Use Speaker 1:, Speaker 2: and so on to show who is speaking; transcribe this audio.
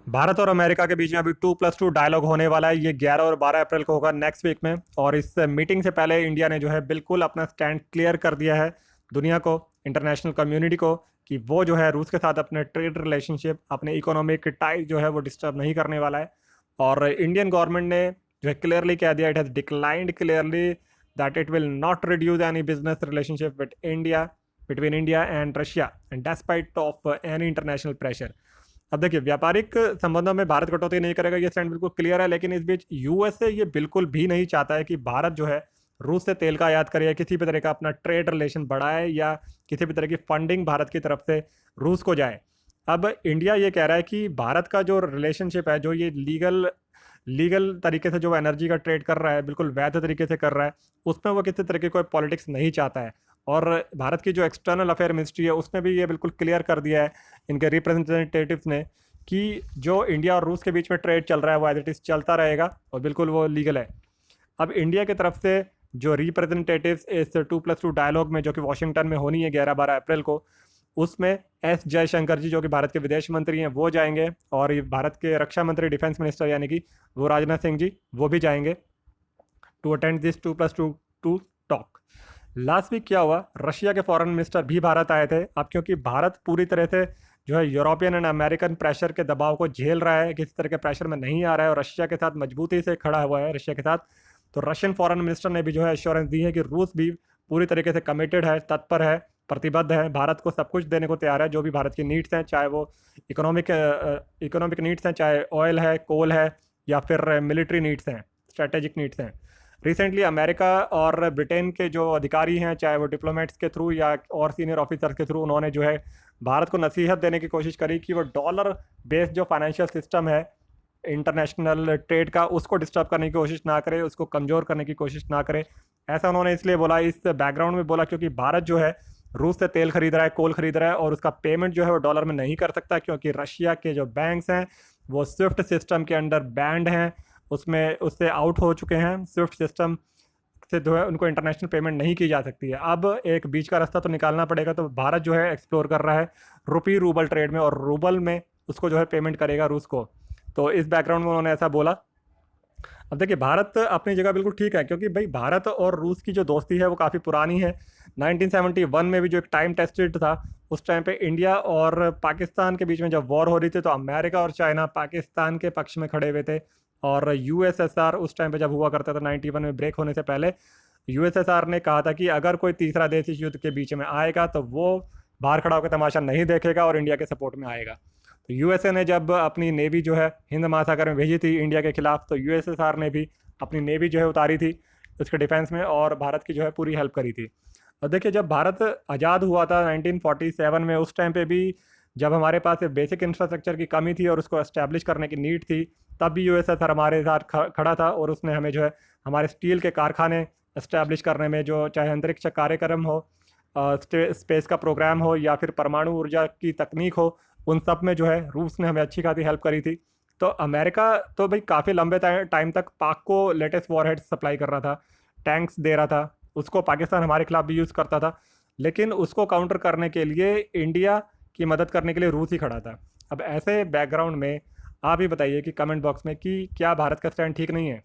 Speaker 1: भारत और अमेरिका के बीच में अभी 2+2 डायलॉग होने वाला है। ये 11 और 12 अप्रैल को होगा, नेक्स्ट वीक में। और इस मीटिंग से पहले इंडिया ने जो है बिल्कुल अपना स्टैंड क्लियर कर दिया है दुनिया को, इंटरनेशनल कम्युनिटी को, कि वो जो है रूस के साथ अपने ट्रेड रिलेशनशिप, अपने इकोनॉमिक टाइज जो है वो डिस्टर्ब नहीं करने वाला है। और इंडियन गवर्नमेंट ने जो है क्लियरली कह दिया, it has declined clearly that it will not reduce any business relationship with India, between India and Russia, and despite of any international pressure. अब देखिए, व्यापारिक संबंधों में भारत कटौती नहीं करेगा, ये स्टैंड बिल्कुल क्लियर है। लेकिन इस बीच यूएसए ये बिल्कुल भी नहीं चाहता है कि भारत जो है रूस से तेल का आयात करे या किसी भी तरह का अपना ट्रेड रिलेशन बढ़ाए या किसी भी तरह की फंडिंग भारत की तरफ से रूस को जाए। अब इंडिया ये कह रहा है कि भारत का जो रिलेशनशिप है, जो ये लीगल लीगल तरीके से जो एनर्जी का ट्रेड कर रहा है, बिल्कुल वैध तरीके से कर रहा है, उसमें वो किसी तरह की कोई पॉलिटिक्स नहीं चाहता है। और भारत की जो एक्सटर्नल अफेयर मिनिस्ट्री है, उसने भी ये बिल्कुल क्लियर कर दिया है इनके रिप्रेजेंटेटिव्स ने कि जो इंडिया और रूस के बीच में ट्रेड चल रहा है वो एज इट इज़ चलता रहेगा और बिल्कुल वो लीगल है। अब इंडिया की तरफ से जो रिप्रेजेंटेटिव्स इस 2+2 डायलॉग में, जो कि वाशिंगटन में होनी है 11-12 अप्रैल को, उसमें एस जयशंकर जी, जो कि भारत के विदेश मंत्री हैं, वो जाएंगे। और ये भारत के रक्षा मंत्री, डिफेंस मिनिस्टर यानी कि वो राजनाथ सिंह जी, वो भी जाएंगे to attend this 2+2 talk. Last week क्या हुआ, रशिया के फॉरेन मिनिस्टर भी भारत आए थे। अब क्योंकि भारत पूरी तरह से जो है यूरोपियन एंड अमेरिकन प्रेशर के दबाव को झेल रहा है, किसी तरह के प्रेशर में नहीं आ रहा है और रशिया के साथ मजबूती से खड़ा हुआ है रशिया के साथ, तो रशियन फॉरेन मिनिस्टर ने भी जो है एश्योरेंस दी है कि रूस भी पूरी तरीके से कमिटेड है, तत्पर है, प्रतिबद्ध है, भारत को सब कुछ देने को तैयार है, जो भी भारत की नीड्स हैं, चाहे वो इकोनॉमिक नीड्स हैं, चाहे ऑयल है, कोल है, या फिर मिलिट्री नीड्स हैं, स्ट्रेटेजिक नीड्स हैं। रिसेंटली अमेरिका और ब्रिटेन के जो अधिकारी हैं, चाहे वो डिप्लोमेट्स के थ्रू या और सीनियर ऑफिसर्स के थ्रू, उन्होंने जो है भारत को नसीहत देने की कोशिश करी कि वो डॉलर बेस्ड जो फाइनेंशियल सिस्टम है इंटरनेशनल ट्रेड का, उसको डिस्टर्ब करने की कोशिश ना करे, उसको कमज़ोर करने की कोशिश ना करे। ऐसा उन्होंने इसलिए बोला, इस बैकग्राउंड में बोला, क्योंकि भारत जो है रूस से तेल खरीद रहा है, कोल खरीद रहा है, और उसका पेमेंट जो है वो डॉलर में नहीं कर सकता, क्योंकि रशिया के जो बैंक्स हैं वो स्विफ्ट सिस्टम के अंडर बैंड हैं, उसमें उससे आउट हो चुके हैं। स्विफ्ट सिस्टम से जो है उनको इंटरनेशनल पेमेंट नहीं की जा सकती है। अब एक बीच का रास्ता तो निकालना पड़ेगा, तो भारत जो है एक्सप्लोर कर रहा है रुपी रूबल ट्रेड में, और रूबल में उसको जो है पेमेंट करेगा रूस को। तो इस बैकग्राउंड में उन्होंने ऐसा बोला। अब देखिए, भारत अपनी जगह बिल्कुल ठीक है, क्योंकि भाई भारत और रूस की जो दोस्ती है वो काफ़ी पुरानी है। 1971 में भी जो एक टाइम टेस्टेड था, उस टाइम पे इंडिया और पाकिस्तान के बीच में जब वॉर हो रही थी, तो अमेरिका और चाइना पाकिस्तान के पक्ष में खड़े हुए थे। और यूएसएसआर उस टाइम पे जब हुआ करता था, 91 में ब्रेक होने से पहले, यूएसएसआर ने कहा था कि अगर कोई तीसरा देश इस युद्ध के बीच में आएगा तो वो बाहर खड़ा होकर तमाशा नहीं देखेगा और इंडिया के सपोर्ट में आएगा। तो यूएसए ने जब अपनी नेवी जो है हिंद महासागर में भेजी थी इंडिया के खिलाफ, तो यूएसएसआर ने भी अपनी नेवी जो है उतारी थी उसके डिफेंस में, और भारत की जो है पूरी हेल्प करी थी। और देखिए, जब भारत आज़ाद हुआ था 1947 में, उस टाइम पे भी जब हमारे पास बेसिक इंफ्रास्ट्रक्चर की कमी थी और उसको एस्टैब्लिश करने की नीड थी, तब भी यूएसएसआर हमारे साथ खड़ा था, और उसने हमें जो है हमारे स्टील के कारखाने एस्टैब्लिश करने में, जो चाहे अंतरिक्ष कार्यक्रम हो, स्पेस का प्रोग्राम हो, या फिर परमाणु ऊर्जा की तकनीक हो, उन सब में जो है रूस ने हमें अच्छी खासी हेल्प करी थी। तो अमेरिका तो भाई काफ़ी लंबे टाइम तक पाक को लेटेस्ट वॉरहेड सप्लाई कर रहा था, टैंक्स दे रहा था, उसको पाकिस्तान हमारे खिलाफ भी यूज़ करता था, लेकिन उसको काउंटर करने के लिए इंडिया की मदद करने के लिए रूस ही खड़ा था। अब ऐसे बैकग्राउंड में आप ही बताइए कि कमेंट बॉक्स में कि क्या भारत का स्टैंड ठीक नहीं है।